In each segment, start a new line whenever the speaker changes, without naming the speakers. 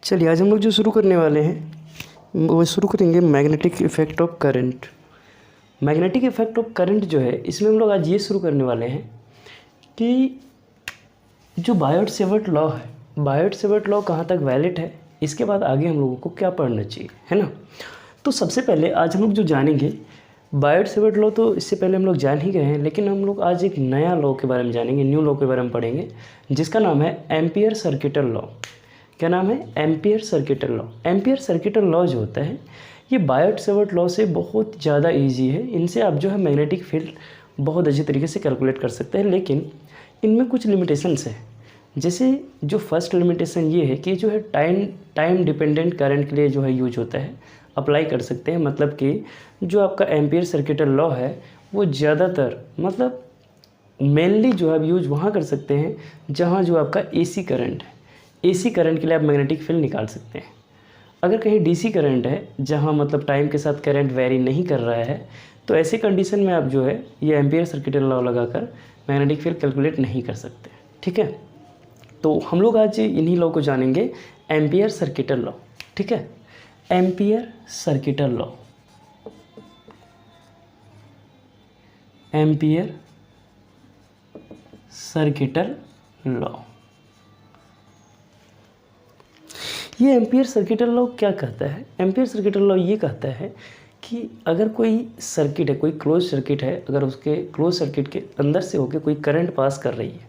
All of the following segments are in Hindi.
चलिए आज हम लोग जो शुरू करने वाले हैं वो शुरू करेंगे magnetic effect of current. Magnetic effect of current जो है इसमें हम लोग आज ये शुरू करने वाले हैं कि जो बायोट-सेवर्ट लॉ है, बायोट-सेवर्ट लॉ कहाँ तक वैलिड है, इसके बाद आगे हम लोगों को क्या पढ़ना चाहिए, है ना। तो सबसे पहले आज हम लोग जो जानेंगे बायोट-सेवर्ट लॉ, तो इससे पहले हम लोग जान ही गए हैं, लेकिन हम लोग आज एक नया लॉ के बारे में जानेंगे, न्यू लॉ के बारे में पढ़ेंगे, जिसका नाम है एम्पियर सर्किटल लॉ। क्या नाम है? Ampere circuital law. Ampere circuital law जो होता है ये बायोट-सेवर्ट लॉ से बहुत ज़्यादा इजी है। इनसे आप जो है मैग्नेटिक फील्ड बहुत अच्छे तरीके से कैलकुलेट कर सकते हैं, लेकिन इनमें कुछ लिमिटेशंस है। जैसे जो फर्स्ट लिमिटेशन ये है कि जो है टाइम डिपेंडेंट करंट के लिए जो है यूज होता है, अप्लाई कर सकते हैं। मतलब कि जो आपका एम्पियर सर्किटल लॉ है वो ज़्यादातर मतलब मेनली जो है आप यूज वहाँ कर सकते हैं जहाँ जो आपका एसी करंट है। एसी करंट के लिए आप मैग्नेटिक फील्ड निकाल सकते हैं। अगर कहीं डीसी करंट है जहाँ मतलब टाइम के साथ करंट वेरी नहीं कर रहा है, तो ऐसी कंडीशन में आप जो है ये एम्पियर सर्किटल लॉ लगाकर मैग्नेटिक फील्ड कैलकुलेट नहीं कर सकते। ठीक है, तो हम लोग आज इन्हीं लॉ को जानेंगे, एम्पियर सर्किटल लॉ। ठीक है, ampere circuital law, ampere circuital law. ये एम्पियर सर्किटल लॉ क्या कहता है? एम्पियर सर्किटल लॉ ये कहता है कि अगर कोई सर्किट है, कोई क्लोज सर्किट है, अगर उसके क्लोज सर्किट के अंदर से होकर कोई करंट पास कर रही है,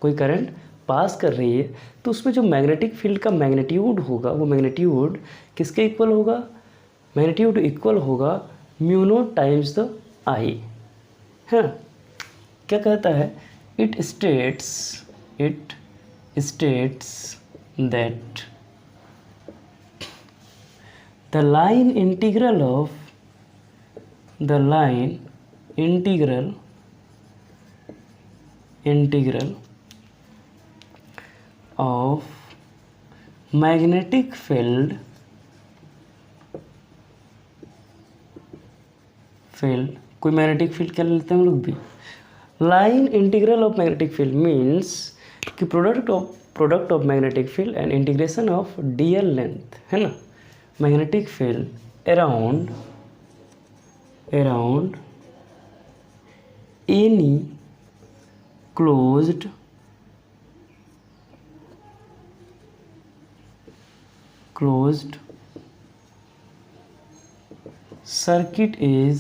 कोई करंट पास कर रही है, तो उसमें जो मैग्नेटिक फील्ड का मैग्नीट्यूड होगा वो मैग्नीट्यूड किसके इक्वल होगा? मैग्नीट्यूड इक्वल होगा mu naught times the I. है ना? क्या कहता है? It states that the line integral of magnetic field कोई मैग्नेटिक फील्ड क्या लेते हैं हम लोग भी, line integral of magnetic field means कि product of magnetic field and integration of DL length, है ना। Magnetic field around any closed circuit is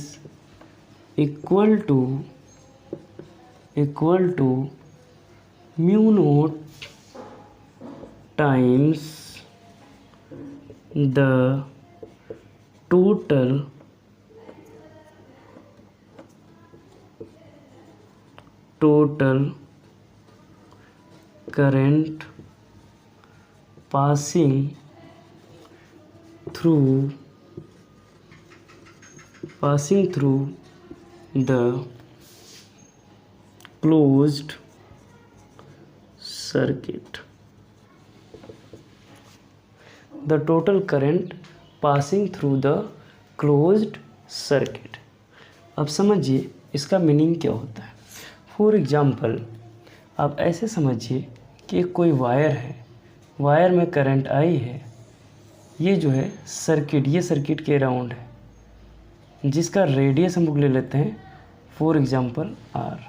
equal to mu naught times the total current passing through the closed circuit. The total current passing through the closed circuit. अब समझिए इसका मीनिंग क्या होता है। फॉर एग्जाम्पल आप ऐसे समझिए कि कोई वायर है, वायर में करंट आई है, ये जो है सर्किट, ये सर्किट के अराउंड है, जिसका रेडियस हम लोग ले लेते हैं फॉर एग्जाम्पल आर।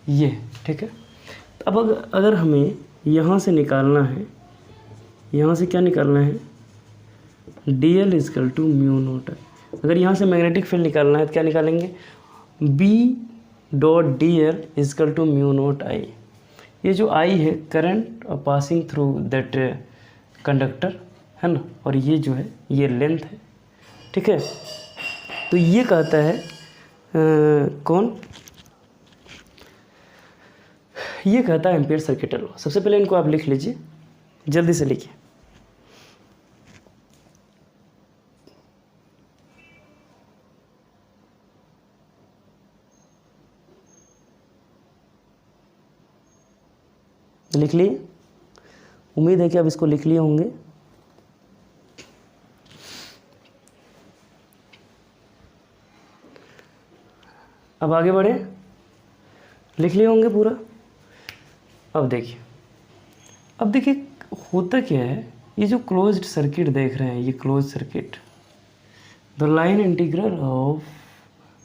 ये ठीक है। अब अगर हमें यहाँ से निकालना है, यहाँ से क्या निकालना है? D L is equal to mu naught. अगर यहाँ से मैग्नेटिक फील्ड निकालना है तो क्या निकालेंगे? B dot D L is equal to mu naught I. ये जो आई है current passing through that conductor, है ना, और ये जो है ये लेंथ है। ठीक है, तो ये कहता है कौन? ये कहता है एम्पियर सर्किटल लॉ। सबसे पहले इनको आप लिख लीजिए, जल्दी से लिखिए। लिख लिए? उम्मीद है कि आप इसको लिख लिए होंगे। अब आगे बढ़े, लिख लिए होंगे पूरा। अब देखिए होता क्या है, ये जो क्लोज्ड सर्किट देख रहे हैं, ये close circuit, the line integral of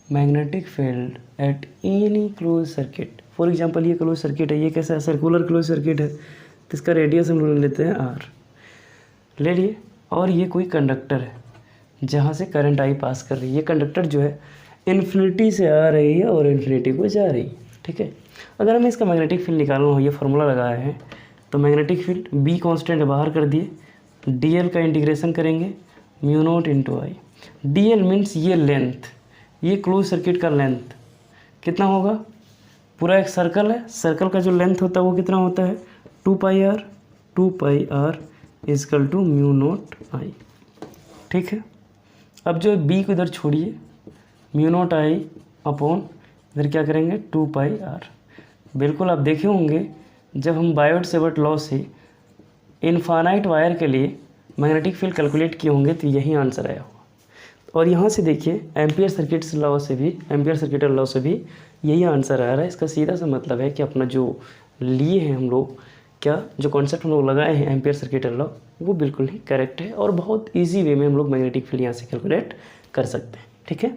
magnetic field at any close circuit. For example ये क्लोज सर्किट है, ये कैसा है, सर्कुलर क्लोज सर्किट है, तो इसका रेडियस हम लोग लेते हैं आर ले लिए, और ये कोई कंडक्टर है जहाँ से करंट आई पास कर रही है। ये कंडक्टर जो है इन्फिनिटी से आ रही है और इन्फिनिटी को जा रही है, ठीक है। अगर हमें इसका मैग्नेटिक फील्ड निकालना हो, ये फार्मूला लगाया है, तो मैग्नेटिक फील्ड बी कांस्टेंट बाहर कर दिए, डीएल का इंटीग्रेशन करेंगे म्यू नॉट इंटू आई। डीएल मीन्स ये लेंथ, ये क्लोज सर्किट का लेंथ कितना होगा, पूरा एक सर्कल है, सर्कल का जो लेंथ होता है वो कितना होता है 2 pi R is equal to mu naught I, ठीक है। अब जो बी को इधर छोड़िए, म्यू नॉट आई अपॉन इधर क्या करेंगे 2 पाई आर। बिल्कुल आप देखे होंगे जब हम बायोट-सेवर्ट लॉ से इनफाइनाइट वायर के लिए मैग्नेटिक फील्ड कैलकुलेट किए होंगे तो यही आंसर आया होगा। और यहाँ से देखिए एम्पियर सर्किट लॉ से भी, एम्पियर सर्किट लॉ से भी यही आंसर आ रहा है। इसका सीधा सा मतलब है कि अपना जो लिए हैं हम लोग, क्या जो कॉन्सेप्ट हम लोग लगाए हैं एम्पियर सर्किट लॉ, वो बिल्कुल ही करेक्ट है और बहुत ईजी वे में हम लोग मैग्नेटिक फील्ड यहाँ से कैलकुलेट कर सकते हैं, ठीक है।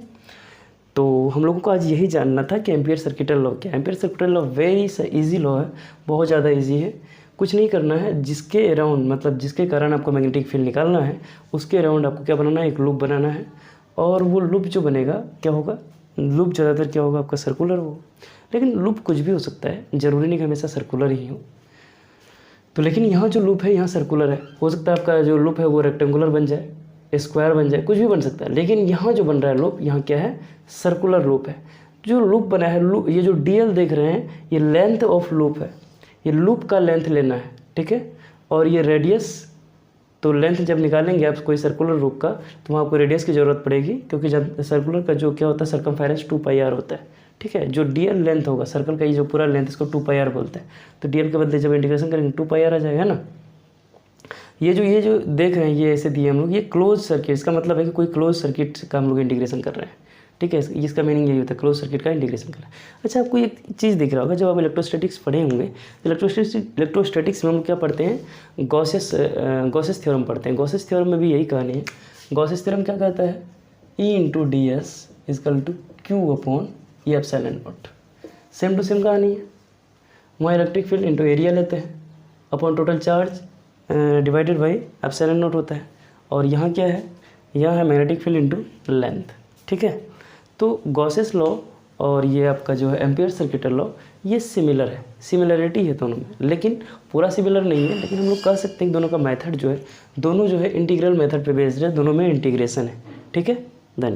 तो हम लोगों को आज यही जानना था कि एम्पियर सर्किट लॉ क्या है। Ampere circuit law very easy law है, बहुत ज़्यादा इजी है। कुछ नहीं करना है, जिसके अराउंड मतलब जिसके कारण आपको मैग्नेटिक फील्ड निकालना है उसके अराउंड आपको क्या बनाना है, एक लूप बनाना है। और वो लूप जो बनेगा क्या होगा, लूप ज़्यादातर क्या होगा आपका सर्कुलर हो, लेकिन लूप कुछ भी हो सकता है, ज़रूरी नहीं कि हमेशा सर्कुलर ही हो। तो लेकिन यहाँ जो लूप है यहाँ सर्कुलर है, हो सकता है आपका जो लूप है वो रेक्टेंगुलर बन जाए, स्क्वायर बन जाए, कुछ भी बन सकता है। लेकिन यहाँ जो बन रहा है लूप, यहाँ क्या है, सर्कुलर लूप है। जो लूप बना है, लूप, ये जो डीएल देख रहे हैं ये लेंथ ऑफ लूप है, ये लूप का लेंथ लेना है, ठीक है। और ये रेडियस, तो लेंथ जब निकालेंगे आप कोई सर्कुलर लूप का तो वहाँ आपको रेडियस की ज़रूरत पड़ेगी, क्योंकि जब सर्कुलर का जो क्या होता है सर्कमफेरेंस 2 पाई आर होता है, ठीक है। जो डीएल लेंथ होगा सर्कल का, ये जो पूरा लेंथ इसको 2 पाई आर बोलते हैं। तो डीएल के बदले जब इंटीग्रेशन करेंगे 2 पाई आर आ जाएगा ना। ये जो देख रहे हैं ये ऐसे दिए हम लोग, ये क्लोज सर्किट, इसका मतलब है कि कोई क्लोज सर्किट का हम लोग इंटीग्रेशन कर रहे हैं, ठीक है। इसका मीनिंग यही होता है, क्लोज सर्किट का इंटीग्रेशन कर रहे हैं। अच्छा, आपको एक चीज़ दिख रहा होगा, जब आप इलेक्ट्रोस्टैटिक्स पढ़े होंगे, इलेक्ट्रोस्टैटिक्स में हम लोग क्या पढ़ते हैं, गॉसेस थ्योरम पढ़ते हैं। गॉसेस थ्योरम में भी यही कहानी है। गॉसेस थ्योरम क्या कहता है, E into D S is equal to Q upon ये epsilon naught. Same to same कहानी है। वहाँ इलेक्ट्रिक फील्ड इंटू एरिया लेते हैं upon total charge divided by epsilon naught होता है। और यहाँ क्या है, यहाँ है मैग्नेटिक फील्ड इंटू लेंथ, ठीक है। तो गॉसेस लॉ और ये आपका जो है एम्पियर सर्किट लॉ, ये सिमिलर है, सिमिलरिटी है दोनों में, लेकिन पूरा सिमिलर नहीं है। लेकिन हम लोग कह सकते हैं कि दोनों का मेथड जो है, दोनों जो है इंटीग्रल मेथड पे बेस्ड है, दोनों में इंटीग्रेशन है, ठीक है।